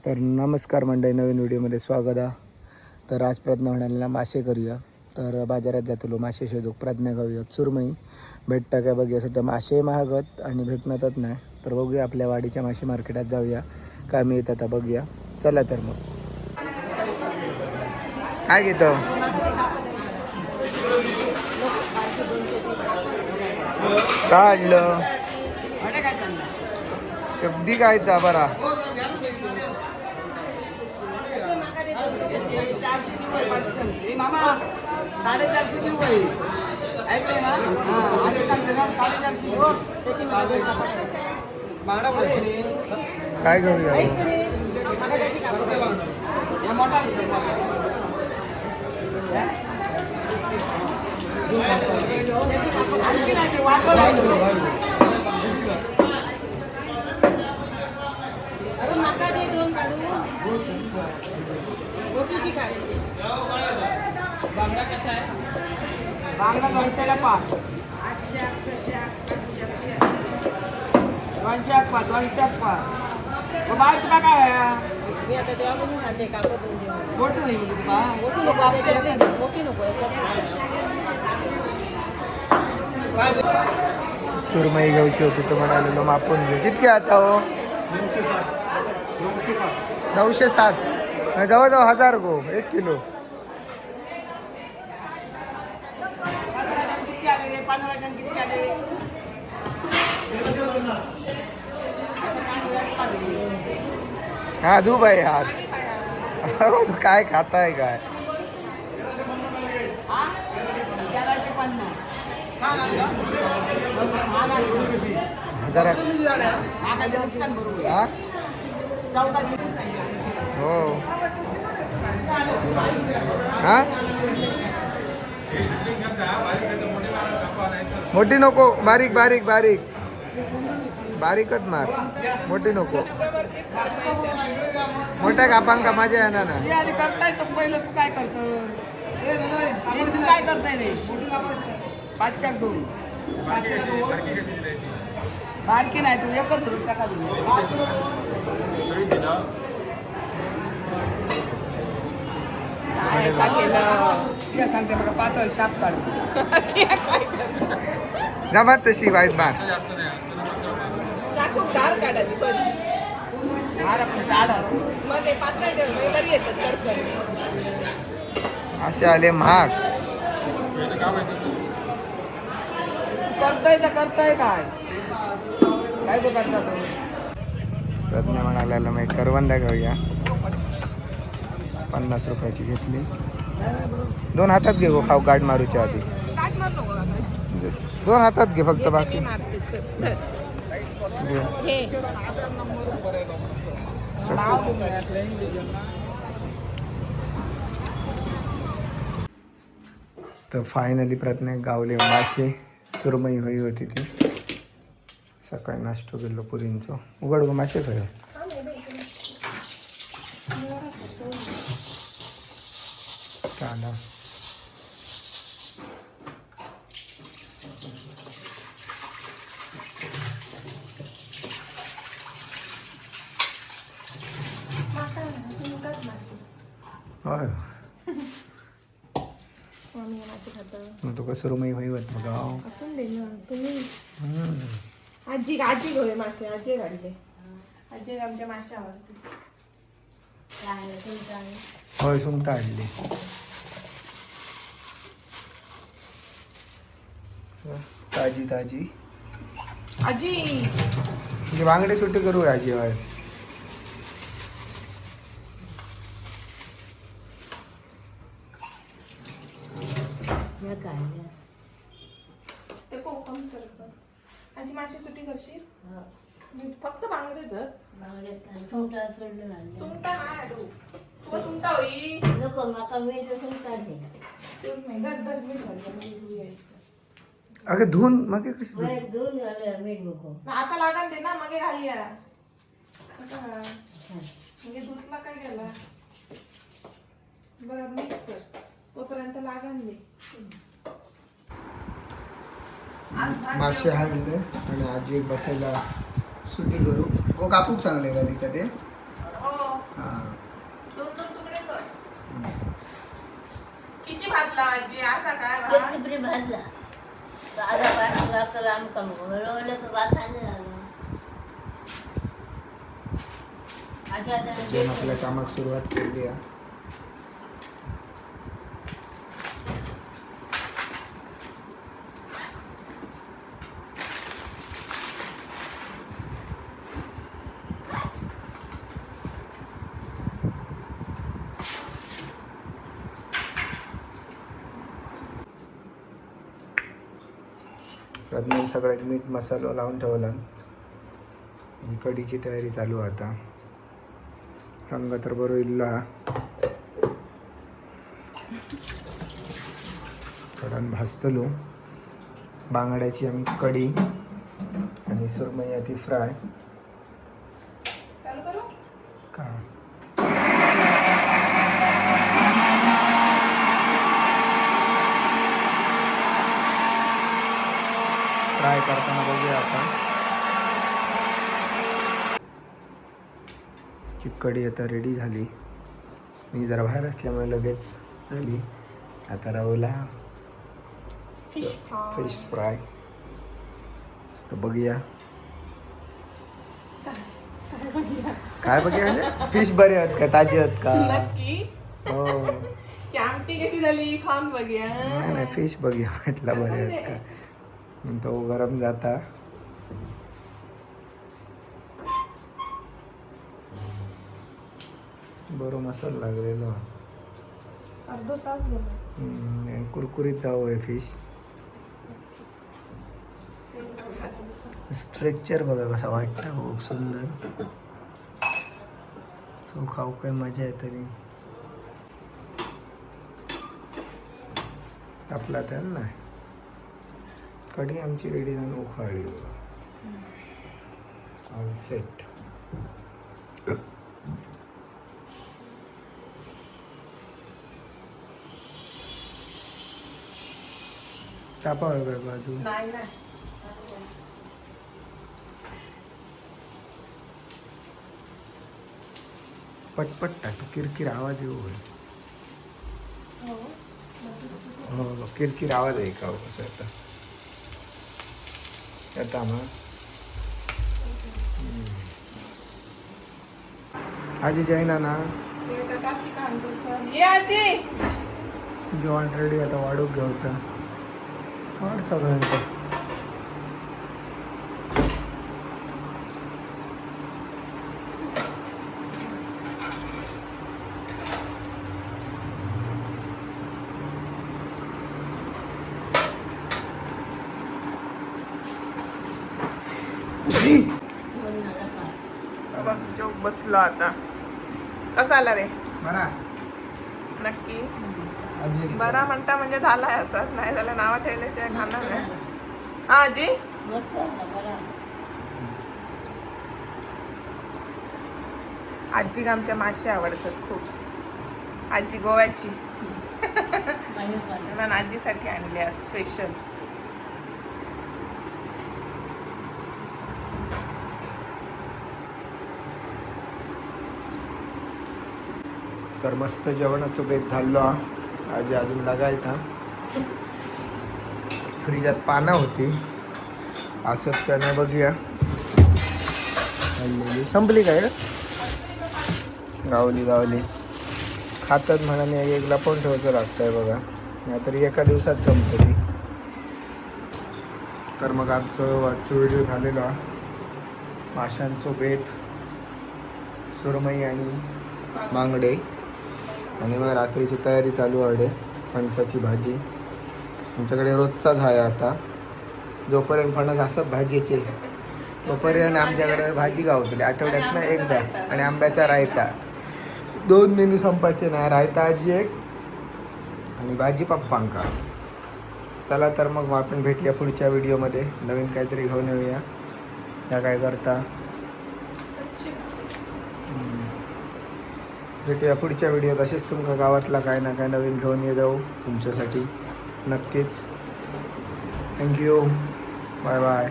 तर नमस्कार मंडळी, नवीन व्हिडिओमध्ये स्वागत आहे. तर आज प्रज्ञा म्हणाला मासे करूया. तर बाजारात जातलो मासे शोधूक. प्रज्ञा गावूया सुरमई भेटता काय बघूया. सध्या मासे महागत आणि भेटणारच नाही. तर बघूया आपल्या वाडीच्या मासे मार्केटात जाऊया, काय मिळतं आता बघूया. चला तर मग काय घेतो काढलं कधी काय बरा 400 मामा 450 घेऊ बाई ऐकलंय ना आधी सांगते ना 450 घेऊ त्याची काय करूया मोठा बांगडा कसा आहे बांगडा 200ला 5 200 बाय तुला काय मी आता तेव्हा पण खाते कापत मोठं नाही तुला मोठी नको मोठी नको सुरमई घ्यायची होती तर म्हणालेलो मापून घेऊ. कितके आता हो 907 जवळजवळ 1000 गो 1 किलो. हा धूप आहे आज काय खाताय काय जरा हो हा मोठी नको बारीक बारीक बारीक बारीकच मार मोठी नको मोठ्या कापांका माझ्या येणार ना करताय तर पहिलं तू काय करतो काय करताय रे 502 बारकी नाही तू एकच होतो टाका सांगते बघा पातळ शाप काढतो जमात तशी वाईट मार असे आले महाग करताय काय काय तो करता तो प्रज्ञा म्हणाला मी करवंदा घेऊया 50 रुपयाची घेतली. 2 हातात घे गो खाऊ गाठ मारूच्या आधी 2 हातात घे फक्त बाकी तर फायनली प्रज्ञा गावले मासे सुरमई होई होती ती. सकाळी नाश्तो केलो पुरींचो. उघड गो मासे खय कांदा होय तुका सुरमई होई होत मग आजी आजी घेऊया मासे आजी काढले आजी आमच्या मासे आवडते होय सुंगटा आणली ताजी ताजी आजी म्हणजे बांगडे सुट्टी करू आजी होय ते कोकम सरकार आजी मासे सुट्टी करशील फक्त बांगडेच सुंगटा नाही आडू तू सुंगटा होई अगं धुवून मग कशी आता लागान दे ना मग घालूया म्हणजे दूधला काय केला बरं मिक्स कर तोपर्यंत लागान दे मासे हाडले आणि आजी एक बसायला सुट्टी करू. हो कापूक चांगले का तिथं ते भाजला आजी असा काय भात? किती भाजला आधा भाजला तर आमका भरवलं तर भात आणि झालं अशा जेवण आपल्या कामाक सुरुवात केली आहे. प्रज्ञान सगळ्यात मीठ मसाला लावून ठेवला. ही कढीची तयारी चालू आहे आता. रंग तर बरो इल्ला. कडान भाजतलो. बांगड्याची आम्ही कढी आणि सुरमई ती फ्राय. चालू करू? का फ्राय करताना बघूया आता. ची कढी आता रेडी झाली. मी जरा बाहेर असल्यामुळे लगेच झाली. आता रवला फिश फ्राय. तर बघूया काय बघूया. फिश बरे आहेत का, ताजे आहेत का? नक्की हो. की आमटी कशी झाली खाऊन बघूया. नाही फिश बघूया म्हटलं बरे आहेत का. तो गरम जाता. बरो मसाला लागलेलो. अर्धा तास गेला. कुरकुरीत जाऊ आहे फिश. स्ट्रक्चर बघा कसा वाटतं. खूप सुंदर. सो खाऊ काय मजा येते तरी. आपला त्याल नाही. कढी आमची रेडी झाली. उखाळली ऑल सेट. तापावं काय बाजू. नाही नाही. पटपट टाक. किरकिर आवाज येऊ. हो किरकिर आवाज आहे का कसं येतं. येता मग आजी जाईना ना. हे तर काकी कांदूचं. ये आजी. जेवण रेडी आता वाढूक घ्यायचा. वाढ सगळ्यांचं. बघ जोक बसलो आता. कसा आला रे? बरा नक्की आजी बरा म्हणता म्हणजे झालाय असं. नाही झालं नावा ठेवल्याशिवाय खाणार नाही. हा आजी. आजीला आमच्या मासे आवडतात खूप. आजी गोव्याची. म्हणून आजीसाठी आणली आज स्पेशल. तर मस्त जेवणाचं बेत झालं. आजी अजून लागायचा. फ्रीजात पानं होती. असंच त्याने बघूया. संपली काय गावली गावली. खातात म्हणाने एक लपवून ठेवायचं लागतंय बघा. नाहीतरी एका दिवसात संपली. तर मग आजचं व्हिडिओ झालेला. माशांचं बेत, सुरमई आणि बांगडे. आणि मग रात्रीची तयारी चालू आहे. फणसाची भाजी आमच्याकडे रोजचाच आहे आता. जोपर्यंत फणस असत भाजीचे तोपर्यंत आमच्याकडे भाजी गावतली. आठवड्यातनं एकदा. आणि आंब्याचा रायता. 2 मेनू संपायचे नाही. रायता आजी एक आणि भाजी पप्पांका. चला तर मग आपण भेटूया पुढच्या व्हिडिओमध्ये. नवीन काहीतरी घेऊन येऊया. त्या काय करता भेटूया पुढच्या व्हिडिओत. असेच तुमच्या गावातला काय ना काय नवीन घेऊन ये जाऊ तुमच्यासाठी नक्कीच. थँक्यू. Bye bye.